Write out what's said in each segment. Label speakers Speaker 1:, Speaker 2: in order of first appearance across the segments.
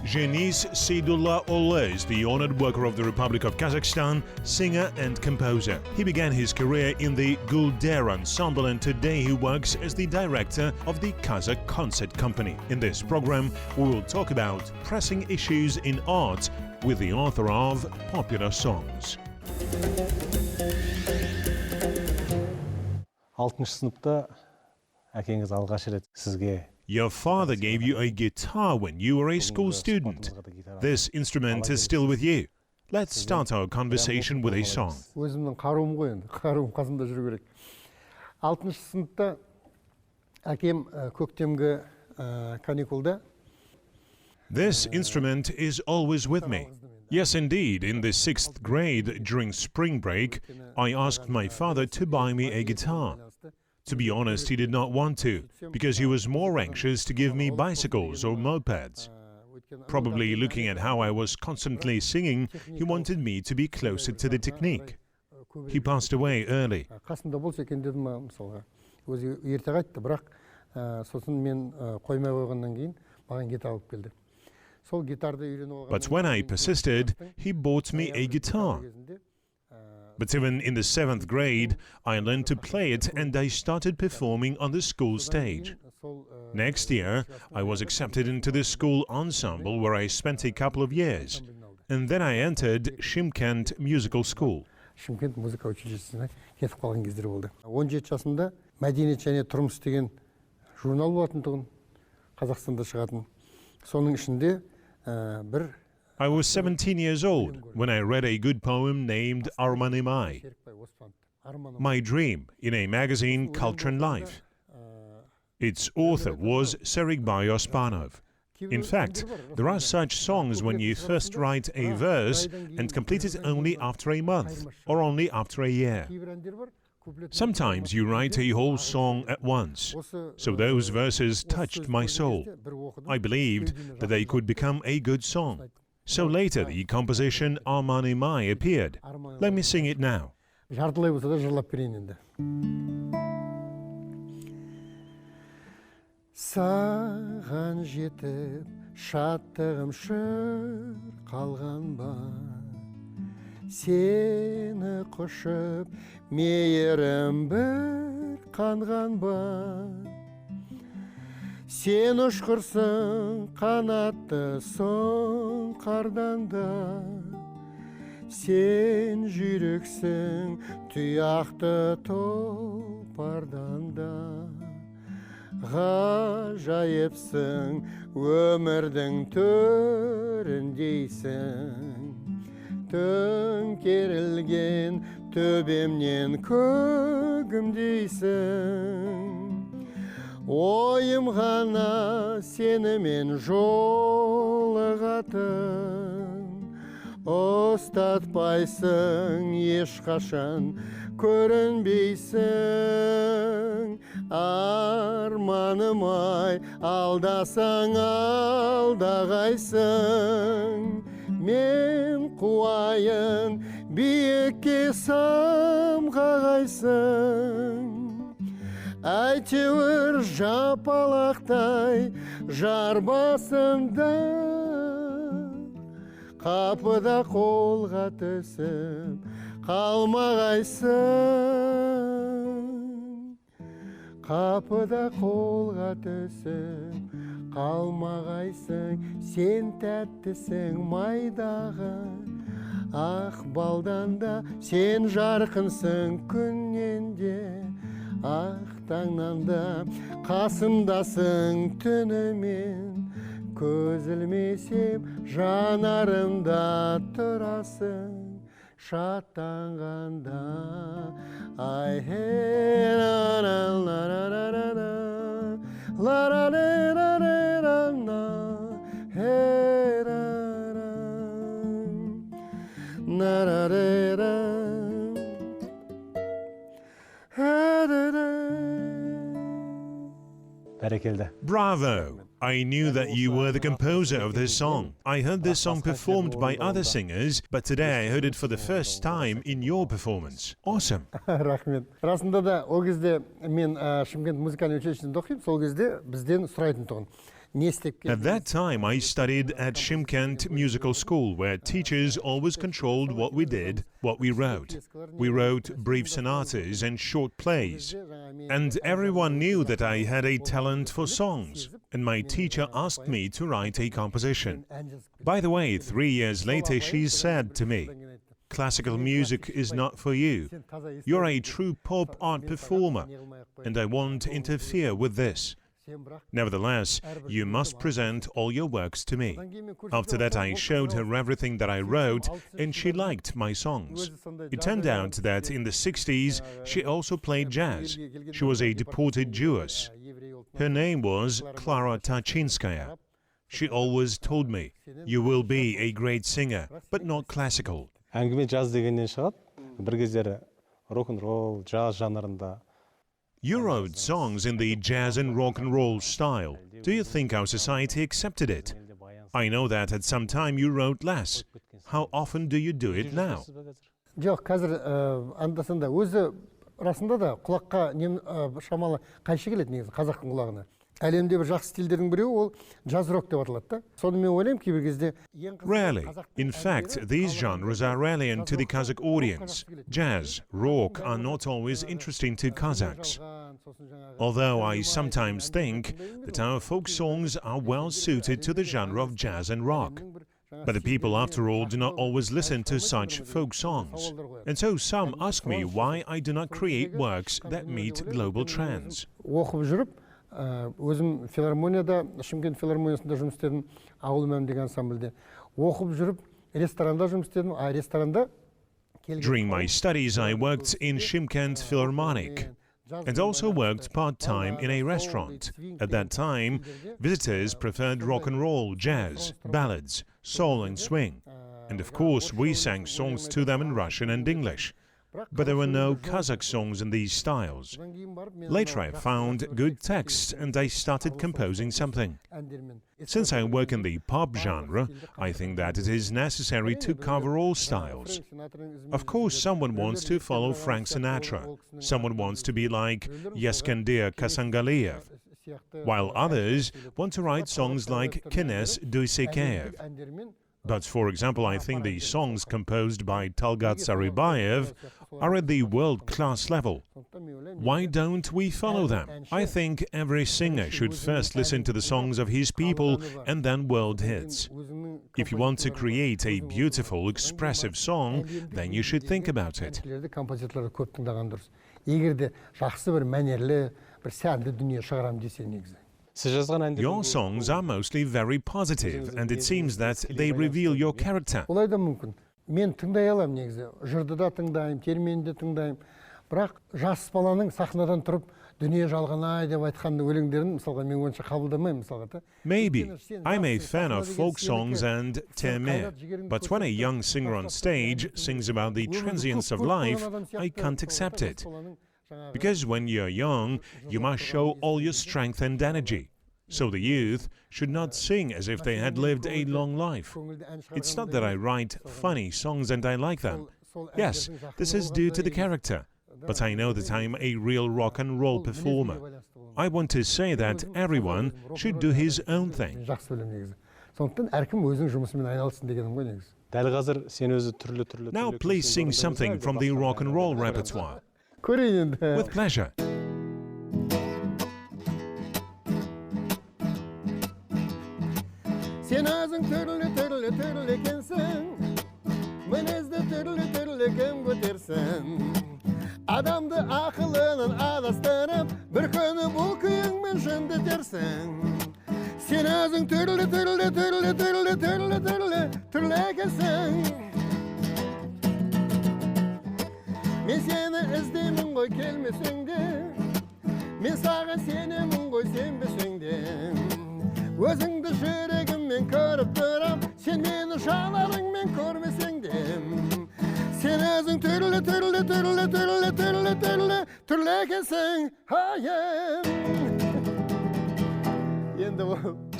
Speaker 1: Zhenis Seydullauly is the honored worker of the Republic of Kazakhstan, singer and composer. He began his career in the Gulder ensemble and today he works as the director of the Kazakh Concert company. In this program, we will talk about pressing issues in art with the author of popular songs.
Speaker 2: 6-шы сыныпта әкеңіз алғаш рет сізге
Speaker 1: Your father gave you a guitar when you were a school student. This instrument is still with you. Let's start our conversation with a song.
Speaker 3: Өзімнің қаруым ғой енді, қаруым қасымда жүру керек. 6-шы сыныпта әкем көктемгі каникулда.
Speaker 1: This instrument is always with me. Yes, indeed, in the 6th grade during spring break, I asked my father to buy me a guitar. To be honest, he did not want to, because he was more anxious to give me bicycles or mopeds. Probably looking at how I was constantly singing, he wanted me to be closer to the technique. He passed away early.
Speaker 3: Қасымда болса екен дедім мысалға. Өзі ерте қайтты, бірақ сосын мен қоймай қойғаннан кейін маған гитара алып келді. Сол гитарды үйреніп алған.
Speaker 1: But when I persisted, he bought me a guitar. But even in the 7th grade, I learned to play it and I started performing on the school stage. Next year, I was accepted into the school ensemble where I spent a couple of years. And then I entered Shymkent Musical School.
Speaker 3: Шымкент музыка училищесіне кетіп қалған кездер болды. 17 жасында мәдениет және тұрмыс деген журнал болатын тұғын, Қазақстанда шығатын. Соның ішінде бір
Speaker 1: I was 17 years old when I read a good poem named Armanimai, My Dream, in a magazine Culture and Life. Its author was Serikbay Ospanov. In fact, there are such songs when you first write a verse and complete it only after a month or only after a year. Sometimes you write a whole song at once, so those verses touched my soul. I believed that they could become a good song. So later the composition Armanimai appeared. Let me sing it now.
Speaker 3: Жартылай болса да жырлап берейін енді. Саған жетіп шаттығым шыр қалған ба, сені құшып мейірім бір қанған ба, сен ұшқырсың қанатты соң қардан да, сен жүрексің тұяқты тұлпардан да, ғажайыпсың өмірдің төріндейсің, төңкерілген төбемнен көгімдейсің. Ойым ғана сенімен жолығатын, ұстатпайсың ешқашан көрінбейсің. Арманым-ай, алдасаң алдағайсың, мен қуайын биікке самғағайсың. Әйтеуір жапалақтай жар басында, қапыда қолға түсіп қалмағайсың. Қапыда қолға түсіп қалмағайсың, сен тәттісің майдағы ақ балдан да, сен жарқынсың күннен де ақ таңнан да, қасымдасың түнімен, көз ілмесем жанарымда тұрасың шаттанғанда. Ай
Speaker 2: бәрекелді.
Speaker 1: Bravo! I knew that you were the composer of this song. I heard this song performed by other singers, but today I heard it for the first time in your performance. Awesome.
Speaker 3: Рахмет. Расында да ол кезде мен Шымкент музыкальный училищесінде оқимын, сол кезде бізден сұрайтын тұғын.
Speaker 1: At that time, I studied at Shymkent Musical School, where teachers always controlled what we did, what we wrote. We wrote brief sonatas and short plays. And everyone knew that I had a talent for songs, and my teacher asked me to write a composition. By the way, 3 years later, she said to me, "Classical music is not for you. You're a true pop art performer, and I won't interfere with this. Nevertheless, you must present all your works to me." After that, I showed her everything that I wrote, and she liked my songs. It turned out that in the 60s, she also played jazz. She was a deported Jewess. Her name was Klara Tachinskaya. She always told me, "You will be a great singer, but not classical."
Speaker 2: Әңгіме jazz дегеннен шығады. Бір кездері рок-н-ролл, jazz жанрында.
Speaker 1: You wrote songs in the jazz and rock and roll style. Do you think our society accepted it? I know that at some time you wrote less. How often do you do it now?
Speaker 3: Жоқ, қазір анда-санда өзі расында да құлаққа шамалы қайшы келеді негізі қазақтың құлағына. Әлемде бір жақсы стильдердің біреуі ол jazz-rock деп аталады да. Соны мен ойлаймын кейбір кезде.
Speaker 1: Rarely. In fact, these genres are alien to the Kazakh audience. Jazz, rock are not always interesting to Kazakhs. Although I sometimes think that our folk songs are well suited to the genre of jazz and rock. But the people, after all, do not always listen to such folk songs. And so some ask me why I do not create works that meet global trends.
Speaker 3: Оқып жүріп, өзім филармонияда, Шымкент филармониясында жұмыс істедім, ауыл мәм деген ансамбльде. Оқып жүріп, ресторанда жұмыс істедім, ресторанда...
Speaker 1: During my studies, I worked in Shymkent Philharmonic and also worked part-time in a restaurant. At that time, visitors preferred rock and roll, jazz, ballads, soul and swing. And of course, we sang songs to them in Russian and English. But there were no Kazakh songs in these styles. Later I found good texts and I started composing something. Since I work in the pop genre, I think that it is necessary to cover all styles. Of course, someone wants to follow Frank Sinatra, someone wants to be like Yeskandir Kasangaliev, while others want to write songs like Kenes Duysekayev. But, for example, I think the songs composed by Talgat Saribayev are at the world-class level. Why don't we follow them? I think every singer should first listen to the songs of his people and then world hits. If you want to create a beautiful, expressive song, then you should think about it. Your songs are mostly very positive, and it seems that they reveal your character.
Speaker 3: Мен тыңдай аламын негізі. Жырды да тыңдаймын, терменді тыңдаймын. Бірақ жас баланың сахнадан тұрып, дүние жалғанай деп айтқанды өлеңдерін мысалға мен онша қабылдамаймын мысалға.
Speaker 1: Maybe. I'm a fan of folk songs and terme, but when a young singer on stage sings about the transience of life, I can't accept it. Because when you're young, you must show all your strength and energy. So the youth should not sing as if they had lived a long life. It's not that I write funny songs and I like them. Yes, this is due to the character. But I know that I'm a real rock and roll performer. I want to say that everyone should do his own thing. Now please sing something from the rock and roll repertoire. With pleasure.
Speaker 3: Sen ağzın türlü ekensen, minezde türlü kem götersen. Adamdı akılının adastırıp, bir günü bu kıyınmen şöndetersen. Sen ağzın türlü ekensen. Men seni izdemin koy kelmesin de, men sağa senemin koy sen besin de. Özüngde şöregimmen körüp duram, sen meni şalarыңмен körmesең de. Sen özüң türlü ekensen, hayem.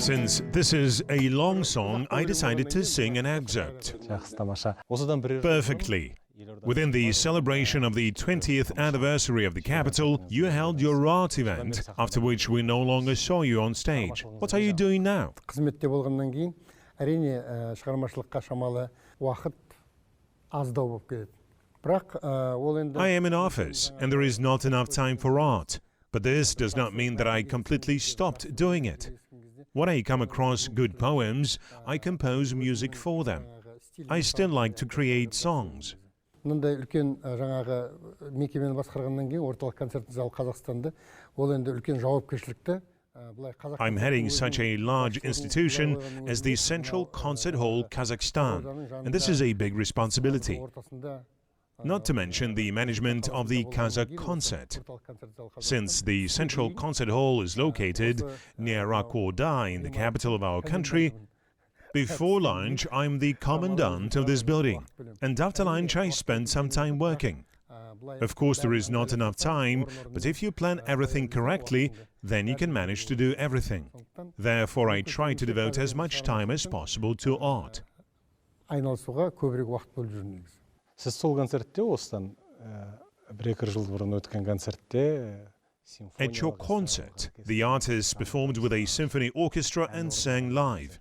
Speaker 1: Since this is a long song, I decided to sing an excerpt.
Speaker 2: Жақсы, тамаша. Осыдан бірер
Speaker 1: Perfectly. Within the celebration of the 20th anniversary of the capital, you held your art event, after which we no longer saw you on stage. What are you doing now?
Speaker 3: Қызметте болғаннан кейін, әрине шығармашылыққа шамалы уақыт аздау болып келеді. Бірақ ол енді
Speaker 1: I am in office, and there is not enough time for art. But this does not mean that I completely stopped doing it. When I come across good poems, I compose music for them. I still like to create songs.
Speaker 3: мындай үлкен жаңағы мекемені басқарғаннан кейін орталық концерт залы Қазақстанды ол енді үлкен жауапкершілікті
Speaker 1: I'm heading such a large institution as the Central Concert Hall Kazakhstan, and this is a big responsibility. Not to mention the management of the Kazakh Concert. Since the Central Concert Hall is located near Gulder in the capital of our country, before lunch I'm the commandant of this building, and after lunch I spend some time working. Of course, there is not enough time, but if you plan everything correctly, then you can manage to do everything. Therefore, I try to devote as much time as possible to art.
Speaker 3: айналысуға көбірек уақыт бөліп жүрмін негізі.
Speaker 2: Сіз сол концертте осыдан бір-екі жыл бұрын өткен концертте
Speaker 1: At your concert, the artists performed with a symphony orchestra and sang live.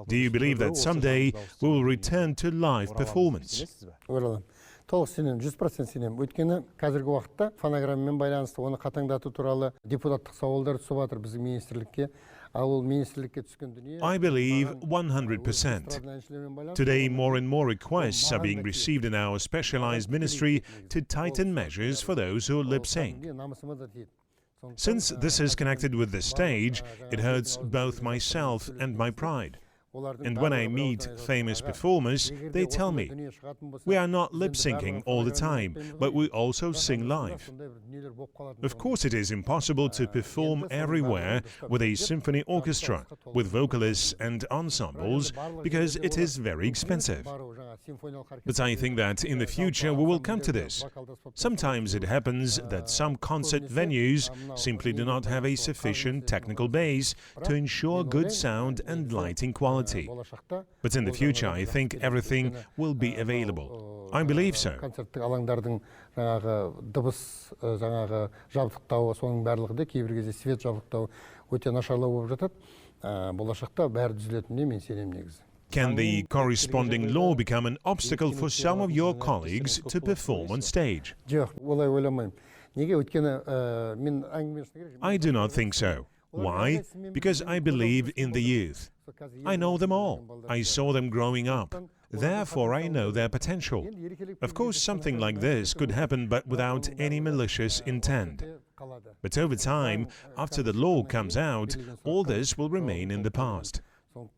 Speaker 1: Do you believe that someday we will return to live performance?
Speaker 3: Ойладым. Толық сенемін, 100% сенемін. Өйткені қазіргі уақытта фонограммамен байланысты оны қатаңдату туралы депутаттық сауалдар түсіп жатыр біздің министрлікке. Ал ол министрлікке түскен дүние
Speaker 1: I believe 100%. Today, more and more requests are being received in our specialized ministry to tighten measures for those who lip sync. Since this is connected with the stage, it hurts both myself and my pride. And when I meet famous performers, they tell me, we are not lip-syncing all the time, but we also sing live. Of course, it is impossible to perform everywhere with a symphony orchestra, with vocalists and ensembles, because it is very expensive. But I think that in the future we will come to this. Sometimes it happens that some concert venues simply do not have a sufficient technical base to ensure good sound and lighting quality. But in the future, I think everything will be available. I believe so.
Speaker 3: Концерттік алаңдардың жаңағы дыбыс жаңағы жабдықтауы соның барлығы да кейбір кезде свет жабдықтауы өте нашарлау болып жатады. Болашақта бәрі түзелетініне мен сенемін негізі.
Speaker 1: Can the corresponding law become an obstacle for some of your colleagues to perform on stage?
Speaker 3: Жоқ, олай ойламаймын. Неге? Өйткені мен әңгімесіне
Speaker 1: I do not think so. Why? Because I believe in the youth. I know them all. I saw them growing up. Therefore, I know their potential. Of course, something like this could happen, but without any malicious intent. But over time, after the law comes out, all this will remain in the past.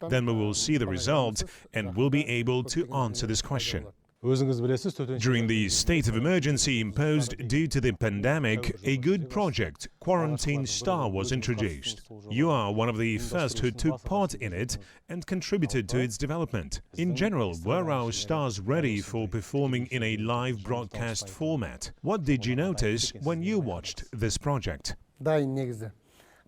Speaker 1: Then we will see the result and will be able to answer this question.
Speaker 2: өзіңіз білесіз
Speaker 1: During the state of emergency imposed due to the pandemic, a good project, Quarantine Star, was introduced. You are one of the first who took part in it and contributed to its development. In general, were our stars ready for performing in a live broadcast format? What did you notice when you watched this project?
Speaker 3: дайын негізі.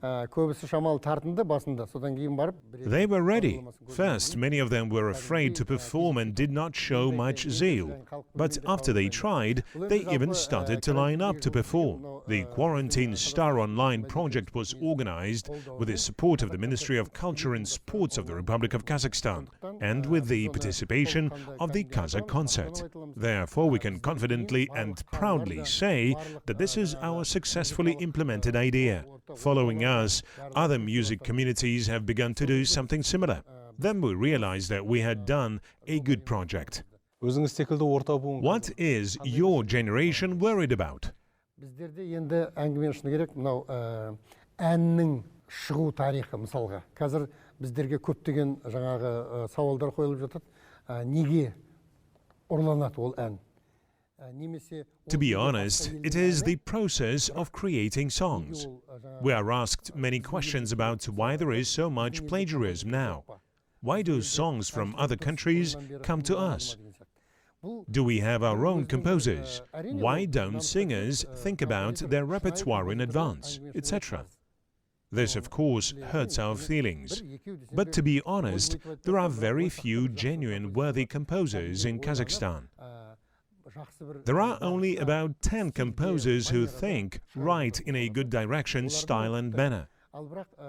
Speaker 3: Көбісі шамалы тартынды басында, содан кейін барып
Speaker 1: They were ready. First, many of them were afraid to perform and did not show much zeal. But after they tried, they even started to line up to perform. The Quarantine Star Online project was organized with the support of the Ministry of Culture and Sports of the Republic of Kazakhstan and with the participation of the Kazakh Concert. Therefore, we can confidently and proudly say that this is our successfully implemented idea. Following us, other music communities have begun to do something similar. Then we realized that we had done a good project.
Speaker 2: өзіңіз секілді орта буын
Speaker 1: What is your generation worried about?
Speaker 3: біздерде енді әңгіме шыны керек мынау әннің шығу тарихы мысалға. Қазір біздерге көптеген жаңағы сауалдар қойылып жатады. Неге ұрланады ол ән?
Speaker 1: To be honest, it is the process of creating songs. We are asked many questions about why there is so much plagiarism now. Why do songs from other countries come to us? Do we have our own composers? Why don't singers think about their repertoire in advance, etc.? This, of course, hurts our feelings. But to be honest, there are very few genuine worthy composers in Kazakhstan. There are only about 10 composers who think, write in a good direction, style and manner.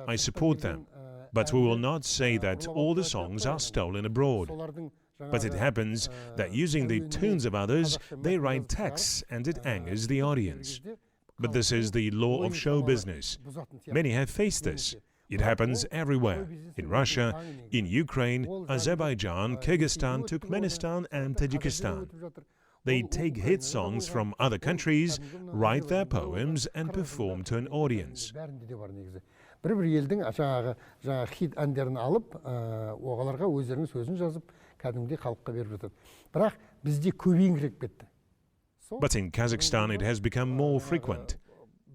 Speaker 1: I support them, but we will not say that all the songs are stolen abroad. But it happens that using the tunes of others, they write texts and it angers the audience. But this is the law of show business. Many have faced this. It happens everywhere. In Russia, in Ukraine, Azerbaijan, Kyrgyzstan, Turkmenistan and Tajikistan. They take hit songs from other countries, write their poems and perform to an audience.
Speaker 3: Бір елдің жаңағы хит әндерін алып, оғаларға өздерінің сөзін жазып, кәдімгідей халыққа беріп жатады. Бірақ бізде көбейіңкіреп кетті.
Speaker 1: But in Kazakhstan it has become more frequent.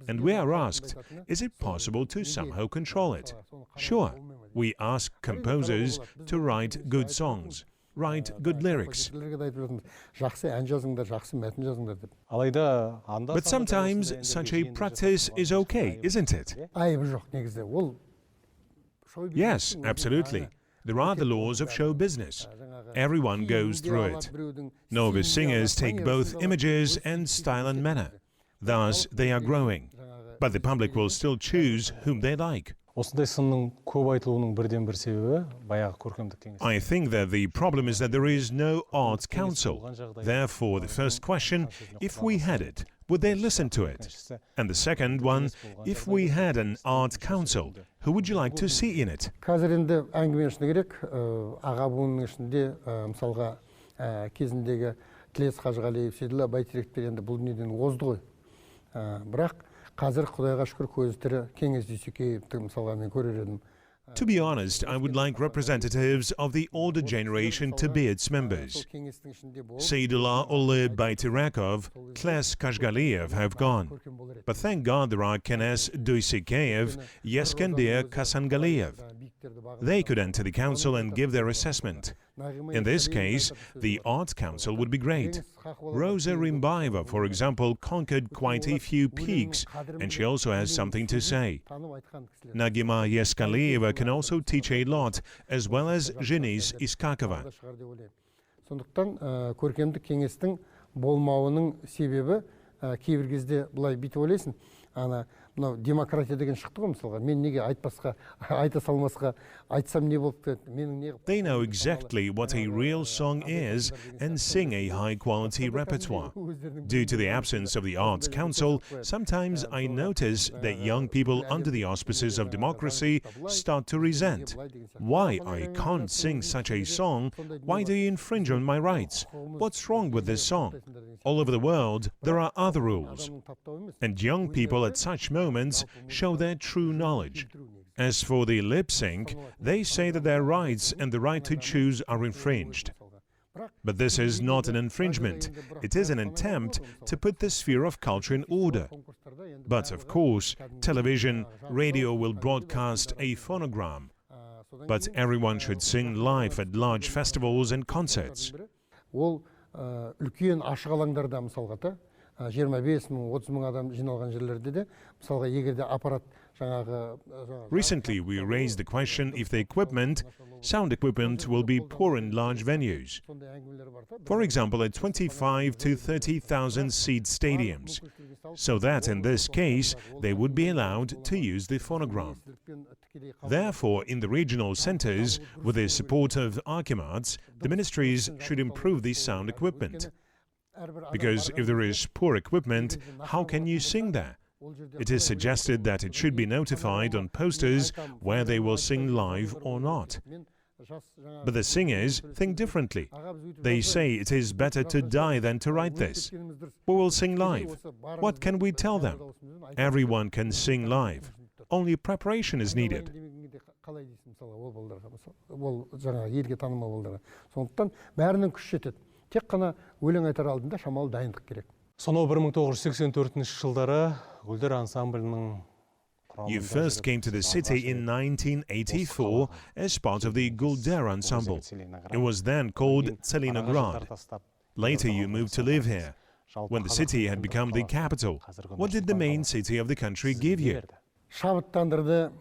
Speaker 1: And we are asked, is it possible to somehow control it? Sure, we ask composers to write good songs, write good lyrics. But sometimes such a practice is okay, isn't it? Yes, absolutely. There are the laws of show business. Everyone goes through it. Novice singers take both images and style and manner. Thus, they are growing. But the public will still choose whom they like. I think that the problem is that there is no arts council. Therefore, the first question, if we had it, would they listen to it? And the second one, if we had an art council, who would you like to see in it?
Speaker 3: Қазір енді әңгімені керек, аға буынның ішінде, мысалға, кезіндегі Тілес Қажығалиев, Сейдулла Байтеректер енді бұл дүниеден озды ғой. Бірақ қазір Құдайға шүкір көзі тірі Кеңес Дүйсекеевті мысалға мен көрер едім.
Speaker 1: To be honest, I would like representatives of the older generation to be its members. Seydullauly, Bayterakov, Kles Kashgaliev have gone. But thank God there are Kenes Duysekeyev, Yeskendir Kasangaliev. They could enter the council and give their assessment. In this case, the Art Council would be great. Rosa Rimbaeva, for example, conquered quite a few peaks, and she also has something to say. Nagima Yeskalieva can also teach a lot, as well as Zhenis Seydullauly.
Speaker 3: Сондықтан көркемдік кеңестің болмауының себебі кейбір кезде былай бүйтіп ойлайсың, мынау демократия деген шықты ғой мысалға, мен неге айтпасқа, айта салмасқа, айтсам не болып кетеді, менің не...
Speaker 1: They know exactly what a real song is and sing a high-quality repertoire. Due to the absence of the Arts Council, sometimes I notice that young people under the auspices of democracy start to resent. Why I can't sing such a song? Why do you infringe on my rights? What's wrong with this song? All over the world, there are other rules. And young people at such moments show their true knowledge. As for the lip sync, they say that their rights and the right to choose are infringed. But this is not an infringement. It is an attempt to put the sphere of culture in order. But of course, television, radio will broadcast a phonogram. But everyone should sing live at large festivals and concerts.
Speaker 3: Үлкен ашық алаңдарда мысалға 25 мың, 30 мың адам жиналған жерлерде де, мысалға егерде аппарат
Speaker 1: Recently, we raised the question if the equipment, sound equipment, will be poor in large venues. For example, at 25 to 30,000 seat stadiums, so that in this case they would be allowed to use the phonogram. Therefore, in the regional centers, with the support of Archimats, the ministries should improve the sound equipment. Because if there is poor equipment, how can you sing there? It is suggested that it should be notified on posters where they will sing live or not. But the singers think differently. They say it is better to die than to write this. We will sing live. What can we tell them? Everyone can sing live. Only preparation is needed.
Speaker 3: Тек қана өлең айтар алдында шамалы дайындық керек.
Speaker 2: Сонау 1984 жылдары Gulder ансамблінің
Speaker 1: You first came to the city in 1984 as part of the Gulder ensemble. It was then called Tselinograd. Later you moved to live here. When the city had become the capital, what did the main city of the country give you?
Speaker 3: Шабыттандырды,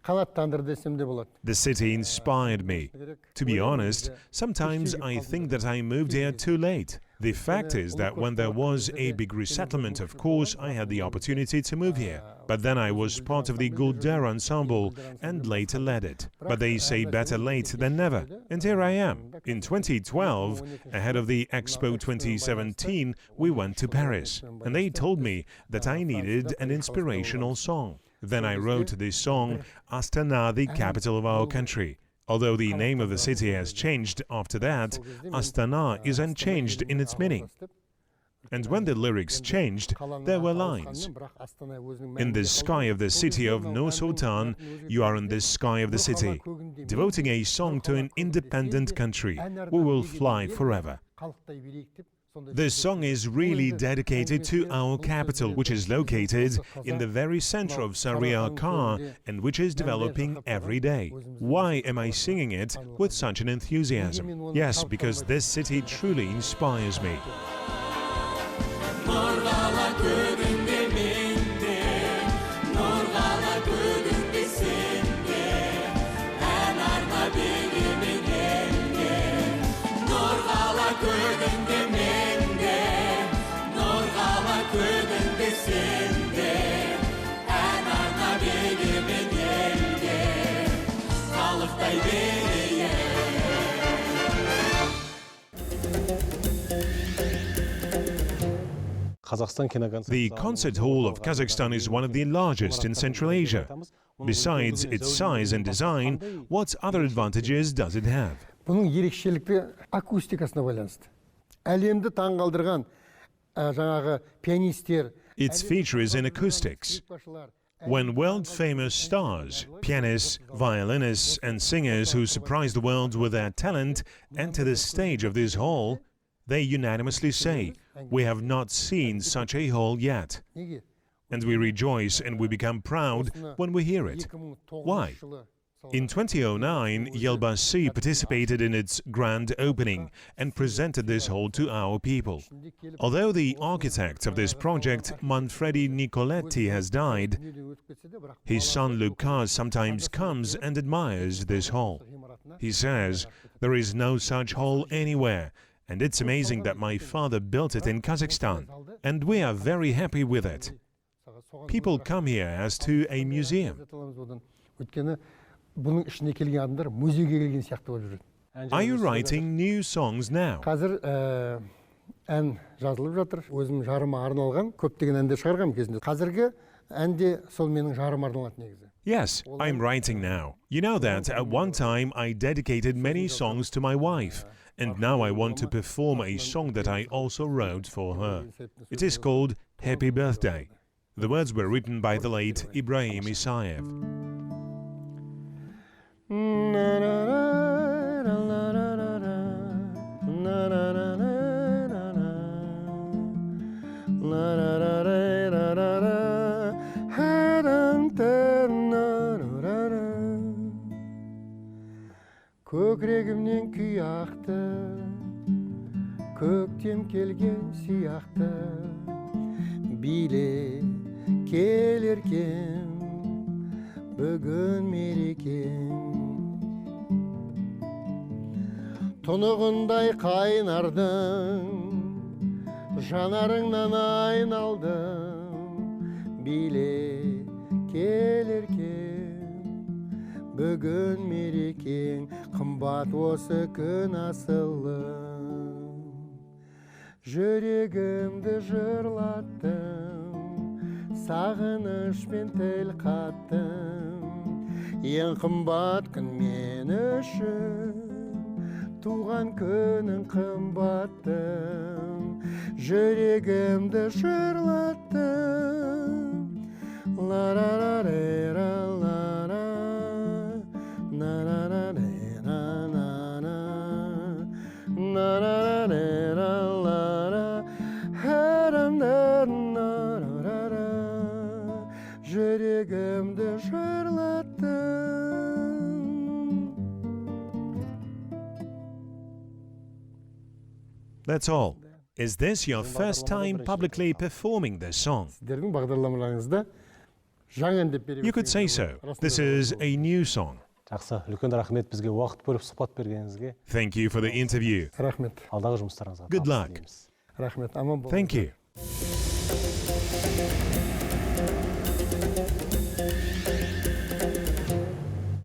Speaker 3: Kanaattandırdı desem de болады.
Speaker 1: The city inspired me. To be honest, sometimes I think that I moved here too late. The fact is that when there was a big resettlement, of course, I had the opportunity to move here. But then I was part of the Gulder ensemble and later led it. But they say better late than never. And here I am. In 2012, ahead of the Expo 2017, we went to Paris. And they told me that I needed an inspirational song. Then I wrote this song, Astana, the capital of our country. Although the name of the city has changed after that, Astana is unchanged in its meaning. And when the lyrics changed, there were lines. In the sky of the city of Nur Sultan, you are in the sky of the city. Devoting a song to an independent country, we will fly forever. This song is really dedicated to our capital, which is located in the very center of Sarıakar and which is developing every day. Why am I singing it with such an enthusiasm? Yes, because this city truly inspires me. The concert hall of Kazakhstan is one of the largest in Central Asia. Besides its size and design, what other advantages does it have?
Speaker 3: Bunun ерекшелігі акустикасына байланысты. Әлемді таңғалдырған жаңағы пианистер.
Speaker 1: Its feature is in acoustics. When world-famous stars, pianists, violinists and singers who surprise the world with their talent enter the stage of this hall, they unanimously say, "We have not seen such a hall yet." And we rejoice and we become proud when we hear it. Why? In 2009, Yelbasi participated in its grand opening and presented this hall to our people. Although the architect of this project, Manfredi Nicoletti, has died, his son Lucas sometimes comes and admires this hall. He says, "There is no such hall anywhere, and it's amazing that my father built it in Kazakhstan, and we are very happy with it." People come here as to a museum. Are you writing new songs now?
Speaker 3: Қазір ән жазылып жатыр. Өзім жарыма арналған көптеген әндер шығарғам кезінде. Қазіргі әнде сол менің жарыма арналатын негізі.
Speaker 1: Yes, I'm writing now. You know that at one time I dedicated many songs to my wife, and now I want to perform a song that I also wrote for her. It is called Happy Birthday. The words were written by the late Ibrahim Isayev.
Speaker 3: Көкірегімнен күй ақты, көктем келген сияқты, биле келеркен, бүгін мерекең. Тұнығындай қайнардың, жанарыңнан айналдым, биле келеркен, бүгін мерекең, қымбат осы күн асылым. Жүрегімді жырлаттым, сағынышпен тіл қаттым, ең қымбат күн мен үшін, туған күнің қымбаттым, жүрегімді жырлаттым. Ла-ра-ра-ре-ра, ла-ра, на-ра-ра-ре-ра-на-на, на-ра-ра-ре-ра, ла-ра, ха-ра-на-на-ра-ра, жүрегімді жырлаттым.
Speaker 1: That's all. Is this your first time publicly performing this song?
Speaker 3: Сіздердің бағдарламаларыңызда жаңа ән деп бере
Speaker 1: You could say so. This is a new song.
Speaker 2: Жақсы, үлкен рахмет бізге уақыт бөліп сұхбат бергеніңізге.
Speaker 1: Thank you for the interview.
Speaker 3: Рахмет.
Speaker 2: Алдағы жұмыстарыңызға
Speaker 1: Good
Speaker 2: табыс
Speaker 1: luck.
Speaker 2: тілейміз.
Speaker 3: Рахмет. Аман болыңыз.
Speaker 1: Thank you.